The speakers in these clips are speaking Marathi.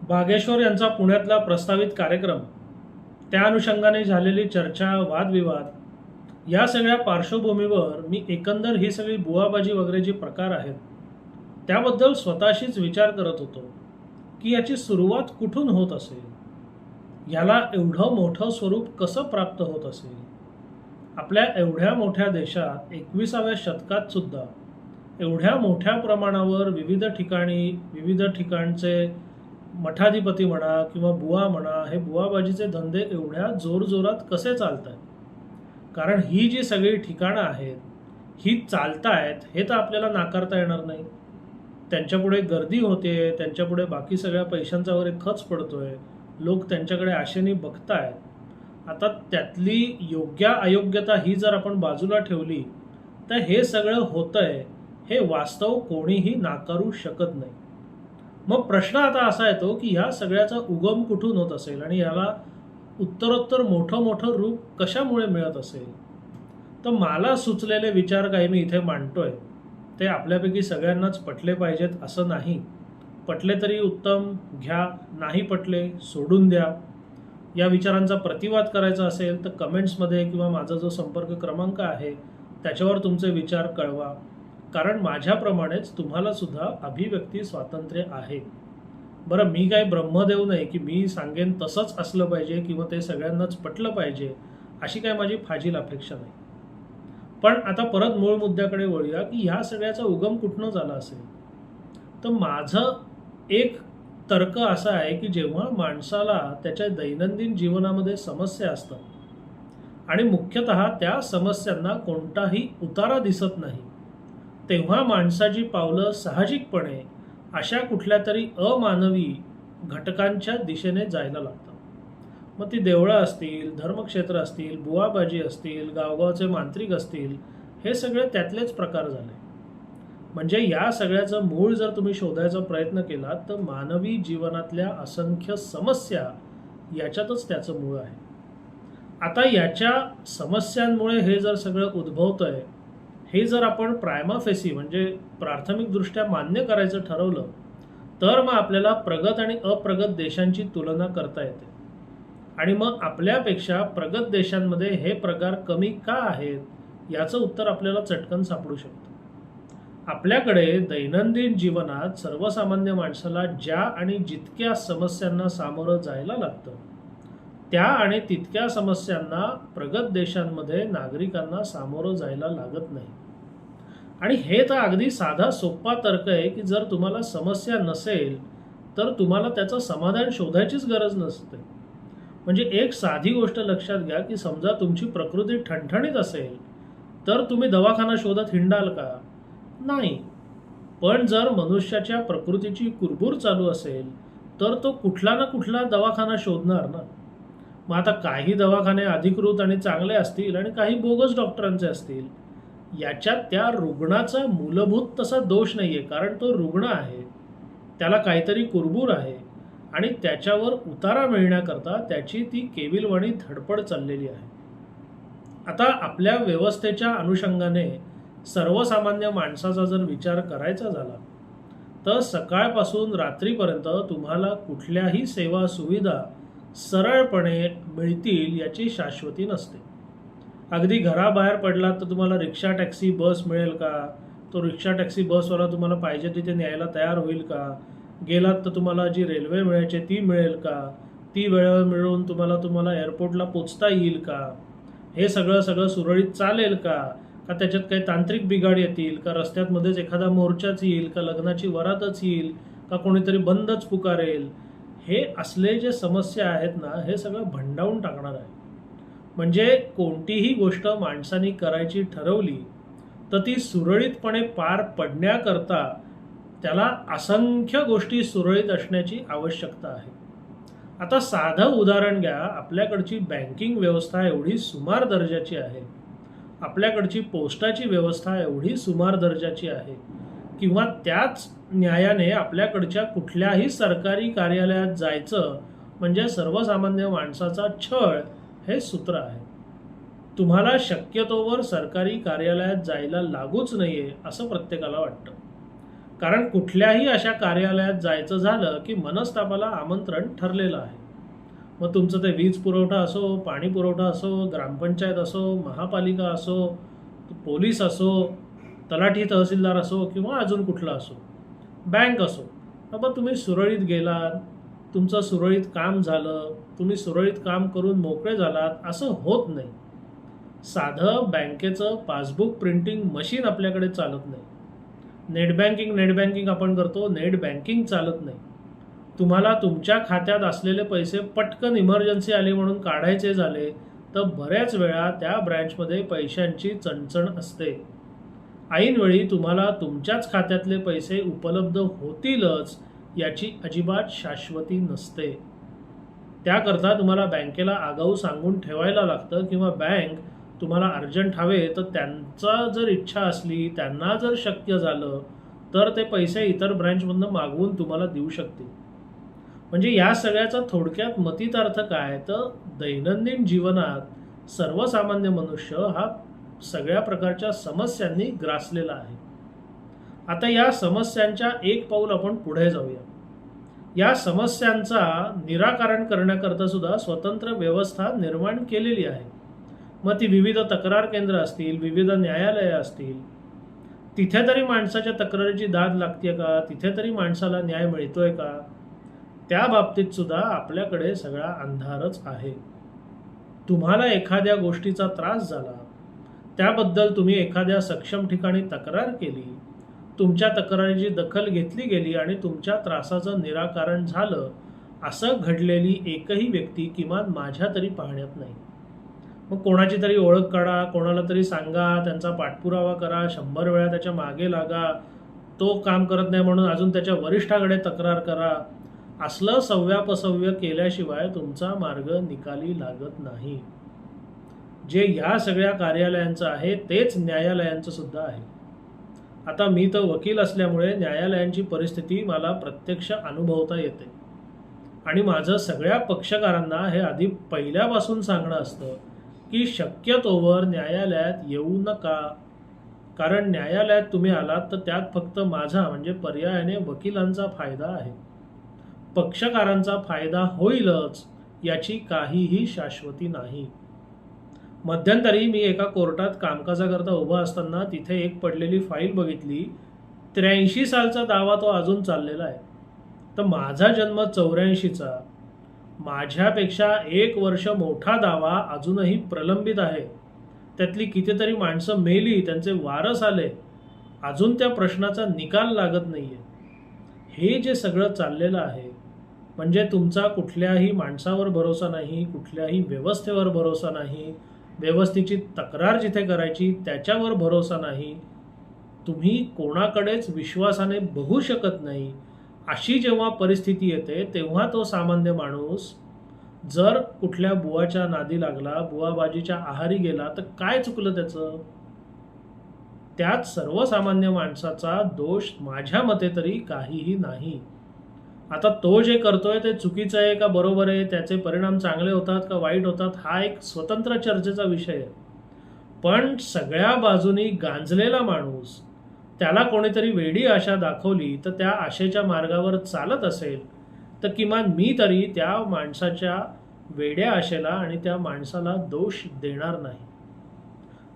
बागेश्वर यांचा पुण्यातला प्रस्तावित कार्यक्रम, त्या अनुषंगाने झालेली चर्चा, वादविवाद या सगळ्या पार्श्वभूमीवर मी एकंदर ही सगळी बुवाबाजी वगैरे जी प्रकार आहेत त्याबद्दल स्वतःशीच विचार करत होतो की याची सुरुवात कुठून होत असेल, याला एवढं मोठं स्वरूप कसं प्राप्त होत असेल. आपल्या एवढ्या मोठ्या देशात 21व्या शतकात सुद्धा एवढ्या मोठ्या प्रमाणावर विविध ठिकाणी विविध ठिकाणचे मठाधिपती म्हणा किंवा बुवा म्हणा, हे बुवाबाजीचे धंदे एवढ्या जोरजोरात कसे चालत आहेत. कारण ही जी सगळी ठिकाणं आहेत ही चालतायत हे तर आपल्याला नाकारता येणार नाही. त्यांच्यापुढे गर्दी होते, त्यांच्यापुढे बाकी सगळ्या पैशांचा वगैरे खर्च पडतोय, लोक त्यांच्याकडे आशेने बघतायत. आता त्यातली योग्य अयोग्यता ही जर आपण बाजूला ठेवली तर हे सगळं होतंय हे वास्तव कोणीही नाकारू शकत नाही. मग प्रश्न आता असा येतो की ह्या सगळ्याचा उगम कुठून होत असेल आणि याला उत्तरोत्तर मोठं मोठं रूप कशामुळे मिळत असेल. तर मला सुचलेले विचार काही मी इथे मांडतोय. ते आपल्यापैकी सगळ्यांनाच पटले पाहिजेत असं नाही. पटले तरी उत्तम, घ्या, नाही पटले सोडून द्या. या विचारांचा प्रतिवाद करायचा असेल तर कमेंट्समध्ये किंवा माझा जो संपर्क क्रमांक आहे त्याच्यावर तुमचे विचार कळवा. कारण माझ्याप्रमाणेच तुम्हाला सुद्धा अभिव्यक्ती स्वातंत्र्य आहे. बरं, मी काय ब्रह्मदेव नाही की मी सांगेन तसंच असलं पाहिजे किंवा ते सगळ्यांनाच पटलं पाहिजे, अशी काय माझी फाजील अपेक्षा नाही. पण आता परत मूळ मुद्द्याकडे वळूया की ह्या सगळ्याचा उगम कुठनं झाला असेल. तर माझं एक तर्क असा आहे की जेव्हा माणसाला त्याच्या दैनंदिन जीवनामध्ये समस्या असतात आणि मुख्यतः त्या समस्यांना कोणताही उतारा दिसत नाही, तेव्हा माणसाची पावलं साहजिकपणे अशा कुठल्या तरी अमानवी घटकांच्या दिशेने जायला लागतात. मग ती देवळं असतील, धर्मक्षेत्र असतील, बुवाबाजी असतील, गावगावचे मांत्रिक असतील, हे सगळे त्यातलेच प्रकार झाले. म्हणजे या सगळ्याचं मूळ जर तुम्ही शोधायचा प्रयत्न केलात तर मानवी जीवनातल्या असंख्य समस्या याच्यातच त्याचं मूळ आहे. आता याच्या समस्यांमुळे हे जर सगळं उद्भवतंय हे जर आपण प्रायमा फेसी म्हणजे प्राथमिकदृष्ट्या मान्य करायचं ठरवलं तर मग आपल्याला प्रगत आणि अप्रगत देशांची तुलना करता येते. आणि मग आपल्यापेक्षा प्रगत देशांमध्ये हे प्रकार कमी का आहेत याचं उत्तर आपल्याला चटकन सापडू शकतं. आपल्याकडे दैनंदिन जीवनात सर्वसामान्य माणसाला ज्या आणि जितक्या समस्यांना सामोरं जायला लागतं त्या आणि तितक्या समस्यांना प्रगत देशांमध्ये नागरिकांना सामोरं जायला लागत नाही. आणि हे तर अगदी साधा सोपा तर्क आहे की जर तुम्हाला समस्या नसेल तर तुम्हाला त्याचं समाधान शोधायचीच गरज नसते. म्हणजे एक साधी गोष्ट लक्षात घ्या की समजा तुमची प्रकृती ठणठणीत असेल तर तुम्ही दवाखाना शोधत हिंडाल का? नाही. पण जर मनुष्याच्या प्रकृतीची कुरबूर चालू असेल तर तो कुठला ना कुठला दवाखाना शोधणार ना. मग आता काही दवाखाने अधिकृत आणि चांगले असतील आणि काही बोगस डॉक्टरांचे असतील. याच्यात त्या रुग्णाचा मूलभूत तसा दोष नाहीये, कारण तो रुग्ण आहे, त्याला काहीतरी कुरबूर आहे आणि त्याच्यावर उतारा मिळण्याकरता त्याची ती केविलवाणी धडपड चाललेली आहे. आता आपल्या व्यवस्थेच्या अनुषंगाने सर्वसामान्य माणसाचा जर विचार करायचा झाला तर सकाळपासून रात्रीपर्यंत तुम्हाला कुठल्याही सेवा सुविधा सरळपणे मिळतील याची शाश्वती नसते. अगदी घराबाहेर पडलात तर तुम्हाला रिक्षा, टॅक्सी, बस मिळेल का? तो रिक्षा, टॅक्सी, बसवाला तुम्हाला पाहिजे तिथे न्यायला तयार होईल का? गेलात तर तुम्हाला जी रेल्वे मिळायची ती मिळेल का? ती वेळेवर मिळून तुम्हाला एअरपोर्टला पोचता येईल का? हे सगळं सुरळीत चालेल का? का त्याच्यात काही तांत्रिक बिघाड येतील का? रस्त्यात मध्येच एखादा मोर्चाच येईल का? लग्नाची वरातच येईल का? कोणीतरी बंदच पुकारेल? हे असले जे समस्या आहेत ना, हे सगळं भंडावून टाकणार आहे. म्हणजे कोणतीही गोष्ट माणसाने करायची ठरवली तर ती सुरळीतपणे पार पडण्याकरता त्याला असंख्य गोष्टी सुरळीत असण्याची आवश्यकता आहे. आता साधं उदाहरण घ्या. आपल्याकडची बँकिंग व्यवस्था एवढी सुमार दर्जाची आहे, आपल्याकडची पोस्टाची व्यवस्था एवढी सुमार दर्जाची आहे, किंवा त्याच न्यायाने आपल्याकडच्या कुठल्याही सरकारी कार्यालयात जायचं म्हणजे सर्वसामान्य माणसाचा छळ हे सूत्र आहे. तुम्हाला शक्यतोवर सरकारी कार्यालयात जायला लागूच नाहीये असं प्रत्येकाला वाटतं. कारण कुठल्याही अशा कार्यालयात जायचं झालं की मनस्तापाला आमंत्रण ठरलेलं आहे. मग तुमचं ते वीज पुरवठा असो, पाणी पुरवठा असो, ग्रामपंचायत असो, महापालिका असो, पोलीस असो, तलाठी तहसीलदार असो किंवा अजून कुठला असो, बँक असो. बाबा तुम्ही सुरळीत गेलात, तुमचं सुरळीत काम झालं, तुम्ही सुरळीत काम करून मोकळे झालात असं होत नाही. साधं बँकेचं पासबुक प्रिंटिंग मशीन आपल्याकडे चालत नाही. नेट बँकिंग आपण करतो, नेट बँकिंग चालत नाही. तुम्हाला तुमच्या खात्यात असलेले पैसे पटकन इमर्जन्सी आली म्हणून काढायचे झाले तर बऱ्याच वेळा त्या ब्रँचमध्ये पैशांची चणचण असते. ऐनवेळी तुम्हाला तुमच्याच खात्यातले पैसे उपलब्ध होतीलच याची अजिबात शाश्वती नसते. त्याकरता तुम्हाला बँकेला आगाऊ सांगून ठेवायला लागतं किंवा बँक तुम्हाला अर्जंट हवे तर त्यांचा जर इच्छा असली, त्यांना जर शक्य झालं तर ते पैसे इतर ब्रँचमधनं मागवून तुम्हाला देऊ शकते. म्हणजे या सगळ्याचा थोडक्यात मतितार्थ काय तर दैनंदिन जीवनात सर्वसामान्य मनुष्य हा सगळ्या प्रकारच्या समस्यांनी ग्रासलेला आहे. आता या समस्यांच्या एक पाऊल आपण पुढे जाऊया. या समस्यांचा निराकरण करण्याकरता सुद्धा स्वतंत्र व्यवस्था निर्माण केलेली आहे. मग ती विविध तक्रार केंद्र असतील, विविध न्यायालये असतील, तिथे तरी माणसाच्या तक्रारीची दाद लागते का, तिथे तरी माणसाला न्याय मिळतोय का, त्या बाबतीत सुद्धा आपल्याकडे सगळा अंधारच आहे. तुम्हाला एखाद्या गोष्टीचा त्रास झाला, त्याबद्दल तुम्ही एखाद्या सक्षम ठिकाणी तक्रार केली, तुमच्या तक्रारीची दखल घेतली गेली आणि तुमच्या त्रासाचं निराकरण झालं, असं घडलेली एकही व्यक्ती किमान माझ्या तरी पाहण्यात नाही. मग कोणाची तरी ओळख काढा, कोणाला तरी सांगा, त्यांचा पाठपुरावा करा, 100 वेळा त्याच्या मागे लागा, तो काम करत नाही म्हणून अजून त्याच्या वरिष्ठाकडे तक्रार करा. असलं सव्यापसव्य केल्याशिवाय तुमचा मार्ग निकाली लागत नाही. जे ह्या सगळ्या कार्यालयांचं आहे तेच न्यायालयांचं सुद्धा आहे. आता मी तर वकील असल्यामुळे न्यायालयांची परिस्थिती मला प्रत्यक्ष अनुभवता येते आणि माझं सगळ्या पक्षकारांना हे आधी पहिल्यापासून सांगणं असतं की शक्यतोवर न्यायालयात येऊ नका. कारण न्यायालयात तुम्ही आलात तर त्यात फक्त माझा म्हणजे पर्यायाने वकिलांचा फायदा आहे. पक्षकारांचा फायदा होईलच याची काहीही शाश्वती नाही. मध्यंतरी मी एका कोर्टात कामकाजाकरता उभा असताना तिथे एक पडलेली फाईल बघितली. 83 सालचा दावा तो अजून चाललेला आहे. तर माझा जन्म 84चा, माझ्यापेक्षा 1 वर्ष मोठा दावा अजूनही प्रलंबित आहे. त्यातली कितीतरी माणसं मेली, त्यांचे वारस आले, अजून त्या प्रश्नाचा निकाल लागत नाहीये. हे जे सगळं चाललेलं आहे म्हणजे तुमचा कुठल्याही माणसावर भरोसा नाही, कुठल्याही व्यवस्थेवर भरोसा नाही, व्यवस्थेची तक्रार जिथे करायची त्याच्यावर भरोसा नाही, तुम्ही कोणाकडेच विश्वासाने बघू शकत नाही. अशी जेव्हा परिस्थिती येते तेव्हा तो सामान्य माणूस जर कुठल्या बुवाच्या नादी लागला, बुवाबाजीच्या आहारी गेला तर काय चुकलं त्याचं? त्यात सर्वसामान्य माणसाचा दोष माझ्या मते तरी काहीही नाही. आता तो जे करतोय ते चुकीचं आहे का बरोबर आहे, त्याचे परिणाम चांगले होतात का वाईट होतात, हा एक स्वतंत्र चर्चेचा विषय आहे. पण सगळ्या बाजूनी गांजलेला माणूस, त्याला कोणीतरी वेडी आशा दाखवली तर त्या आशेच्या मार्गावर चालत असेल तर किमान मी तरी त्या माणसाच्या वेड्या आशेला आणि त्या माणसाला दोष देणार नाही.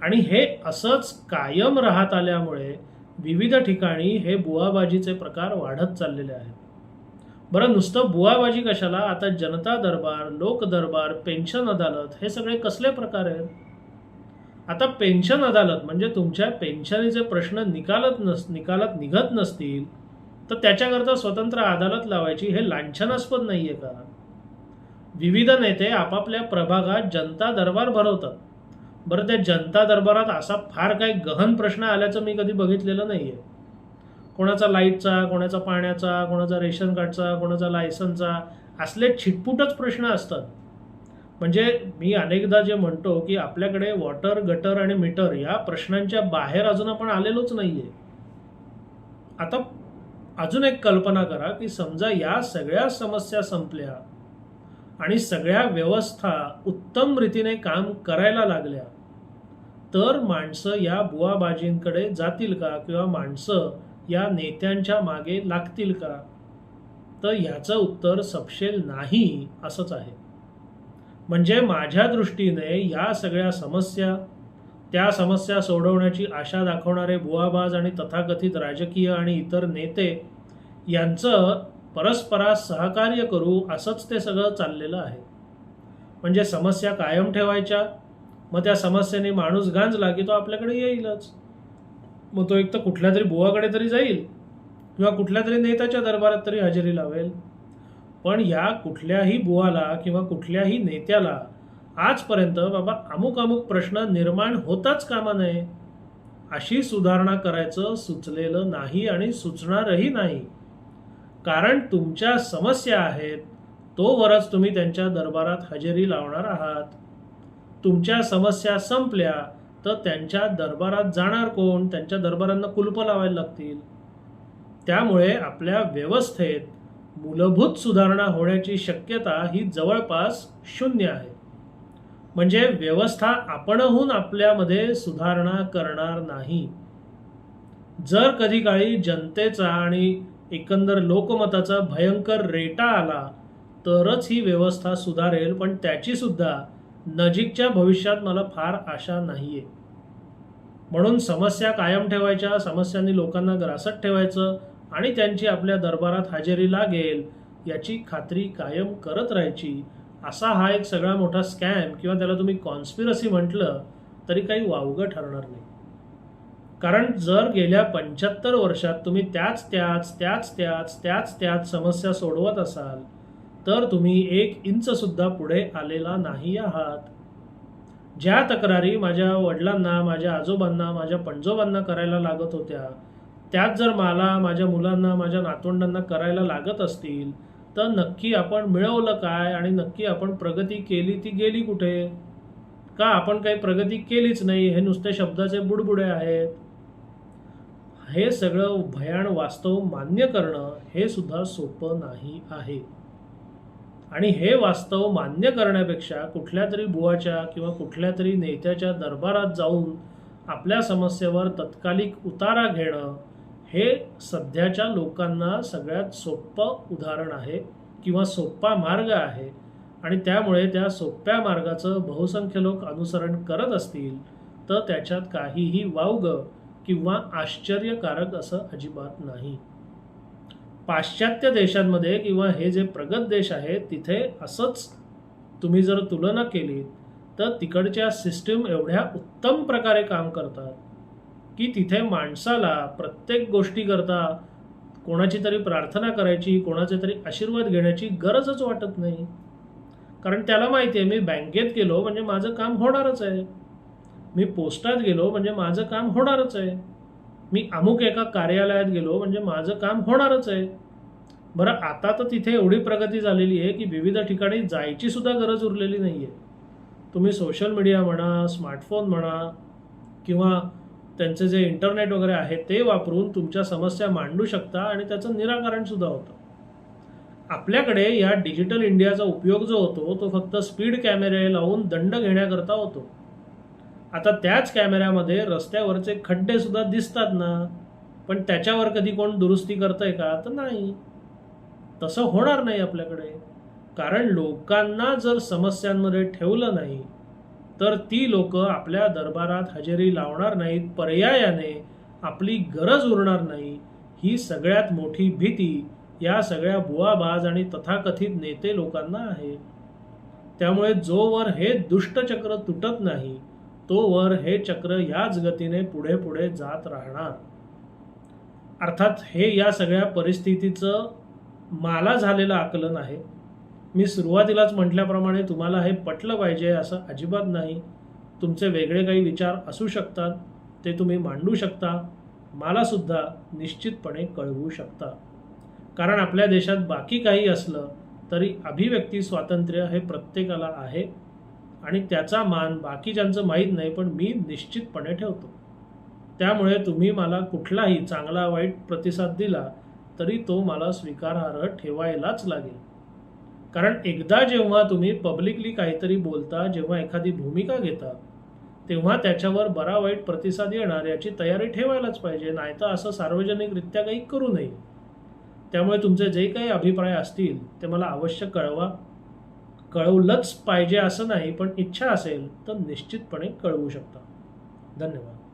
आणि हे असंच कायम राहत आल्यामुळे विविध ठिकाणी हे बुवाबाजीचे प्रकार वाढत चाललेले आहेत. बरं, नुसतं बुवाबाजी कशाला, आता जनता दरबार, लोक दरबार, पेन्शन अदालत हे सगळे कसले प्रकार आहेत? आता पेन्शन अदालत म्हणजे तुमच्या पेन्शनीचे प्रश्न निकालात निघत नसतील तर त्याच्याकरता स्वतंत्र अदालत लावायची हे लांछनास्पद नाहीये का? विविध नेते आपापल्या प्रभागात जनता दरबार भरवतात. बरं, त्या जनता दरबारात असा फार काही गहन प्रश्न आल्याचं मी कधी बघितलेलं नाहीये. कोणाचा लाईटचा, कोणाचा पाण्याचा, कोणाचा रेशन कार्डचा, कोणाचा लायसनचा, असले छिटपुटच प्रश्न असतात. म्हणजे मी अनेकदा जे म्हणतो की आपल्याकडे वॉटर, गटर आणि मीटर या प्रश्नांच्या बाहेर अजून आपण आलेलोच नाहीये. आता अजून एक कल्पना करा की समजा या सगळ्या समस्या संपल्या आणि सगळ्या व्यवस्था उत्तम रीतीने काम करायला लागल्या तर माणसं या बुवाबाजींकडे जातील का, किंवा माणसं या नेत्यांच्या मागे लागतील का? तर ह्याचं उत्तर सपशेल नाही असंच आहे. म्हणजे माझ्या दृष्टीने या सगळ्या समस्या, त्या समस्या सोडवण्याची आशा दाखवणारे बुवाबाज आणि तथाकथित राजकीय आणि इतर नेते यांचं परस्परास सहकार्य करू असंच ते सगळं चाललेलं आहे. म्हणजे समस्या कायम ठेवायच्या, मग त्या समस्येने माणूस गांजला की तो आपल्याकडे येईलच. मग तो एक तर कुठल्या तरी बुवाकडे तरी जाईल किंवा कुठल्या तरी नेत्याच्या दरबारात तरी हजेरी लावेल. पण या कुठल्याही बुवाला किंवा कुठल्याही नेत्याला आजपर्यंत बाबा अमुक अमुक प्रश्न निर्माण होताच कामा नये अशी सुधारणा करायचं सुचलेलं नाही आणि सुचणारही नाही. कारण तुमच्या समस्या आहेत तोवरच तुम्ही त्यांच्या दरबारात हजेरी लावणार आहात. तुमच्या समस्या संपल्या तर त्यांच्या दरबारात जाणार कोण? त्यांच्या दरबारांना कुलपं लावायला लागतील. त्यामुळे आपल्या व्यवस्थेत मूलभूत सुधारणा होण्याची शक्यता ही जवळपास शून्य आहे. म्हणजे व्यवस्था आपणहून आपल्यामध्ये सुधारणा करणार नाही. जर कधी काळी जनतेचा आणि एकंदर लोकमताचा भयंकर रेटा आला तरच ही व्यवस्था सुधारेल, पण त्याची सुद्धा नजीकच्या भविष्यात मला फार आशा नाहीये. म्हणून समस्या कायम ठेवायच्या, समस्यांनी लोकांना ग्रासत ठेवायचं आणि त्यांची आपल्या दरबारात हजेरी लागेल याची खात्री कायम करत राहायची, असा हा एक सगळा मोठा स्कॅम किंवा त्याला तुम्ही कॉन्स्पिरसी म्हटलं तरी काही वावगं ठरणार नाही. कारण जर गेल्या 75 वर्षात तुम्ही त्याच समस्या सोडवत असाल तर तुम्ही 1 इंच सुद्धा पुढे आलेला नाही आहात. ज्या तक्रारी माझ्या वडिलांना, माझ्या आजोबांना, माझ्या पणजोबांना करायला लागत होत्या त्यात जर मला, माझ्या मुलांना, माझ्या नातवंडांना करायला लागत असतील तर नक्की आपण मिळवलं काय आणि नक्की आपण प्रगती केली ती गेली कुठे? का आपण काही प्रगती केलीच नाही, हे नुसते शब्दाचे बुडबुडे आहेत? हे सगळं भयान वास्तव मान्य करणं हे सुद्धा सोपं नाही आहे. आणि हे वास्तव मान्य करण्यापेक्षा कुठल्या तरी बुवाच्या किंवा कुठल्या तरी नेत्याच्या दरबारात जाऊन आपल्या समस्येवर तत्कालिक उतारा घेणं हे सध्याच्या लोकांना सगळ्यात सोपं उदाहरण आहे किंवा सोपा मार्ग आहे. आणि त्यामुळे त्या सोप्या मार्गाचं बहुसंख्य लोक अनुसरण करत असतील तर त्याच्यात काहीही वावगं किंवा आश्चर्यकारक असं अजिबात नाही. पाश्चात्य देशांमध्ये किंवा हे जे प्रगत देश आहेत तिथे असंच तुम्ही जर तुलना केली तर तिकडच्या सिस्टीम एवढ्या उत्तम प्रकारे काम करतात की तिथे माणसाला प्रत्येक गोष्टीकरता कोणाची तरी प्रार्थना करायची, कोणाचे तरी आशीर्वाद घेण्याची गरजच वाटत नाही. कारण त्याला माहिती आहे मी बँकेत गेलो म्हणजे माझं काम होणारच आहे, मी पोस्टात गेलो म्हणजे माझं काम होणारच आहे, मी अमुक एका कार्यालयात गेलो म्हणजे माझं काम होणारच आहे. बरं, आता तर तिथे एवढी प्रगती झालेली आहे की विविध ठिकाणी जायची सुद्धा गरज उरलेली नाही आहे. तुम्ही सोशल मीडिया म्हणा, स्मार्टफोन म्हणा किंवा त्यांचे जे इंटरनेट वगैरे आहे ते वापरून तुमच्या समस्या मांडू शकता आणि त्याचं निराकरण सुद्धा होतं. आपल्याकडे या डिजिटल इंडियाचा उपयोग जो होतो तो फक्त स्पीड कॅमेरे लावून दंड घेण्याकरता होतो. आता त्याच कॅमेऱ्यामध्ये रस्त्यावरचे खड्डे सुद्धा दिसतात ना, पण त्याच्यावर कधी कोण दुरुस्ती करतंय का? तर नाही. तसं होणार नाही आपल्याकडे. कारण लोकांना जर समस्यांमध्ये ठेवलं नाही तर ती लोक आपल्या दरबारात हजेरी लावणार नाहीत, पर्यायाने आपली गरज उरणार नाही. ही सगळ्यात मोठी भीती या सगळ्या बुवाबाज आणि तथाकथित नेते लोकांना आहे. त्यामुळे जोवर हे दुष्टचक्र तुटत नाही तोवर हे चक्र याच गतीने पुढे पुढे जात राहणार. अर्थात हे या सगळ्या परिस्थितीचं मला झालेलं आकलन आहे. मी सुरुवातीलाच म्हटल्याप्रमाणे तुम्हाला हे पटलं पाहिजे असं अजिबात नाही. तुमचे वेगळे काही विचार असू शकतात, ते तुम्ही मांडू शकता, मला सुद्धा निश्चितपणे कळवू शकता. कारण आपल्या देशात बाकी काही असलं तरी अभिव्यक्ती स्वातंत्र्य हे प्रत्येकाला आहे आणि त्याचा मान बाकीच्यांचं माहीत नाही, पण मी निश्चितपणे ठेवतो. त्यामुळे तुम्ही मला कुठलाही चांगला वाईट प्रतिसाद दिला तरी तो मला स्वीकारार्ह ठेवायलाच लागेल. कारण एकदा जेव्हा तुम्ही पब्लिकली काहीतरी बोलता, जेव्हा एखादी भूमिका घेता, तेव्हा त्याच्यावर बरा वाईट प्रतिसाद येणार याची तयारी ठेवायलाच पाहिजे, नाहीतर असं सार्वजनिकरित्या काही करू नये. त्यामुळे तुमचे जे काही अभिप्राय असतील ते मला अवश्य कळवा. कळवलंच पाहिजे असं नाही, पण इच्छा असेल तर निश्चितपणे कळवू शकता. धन्यवाद.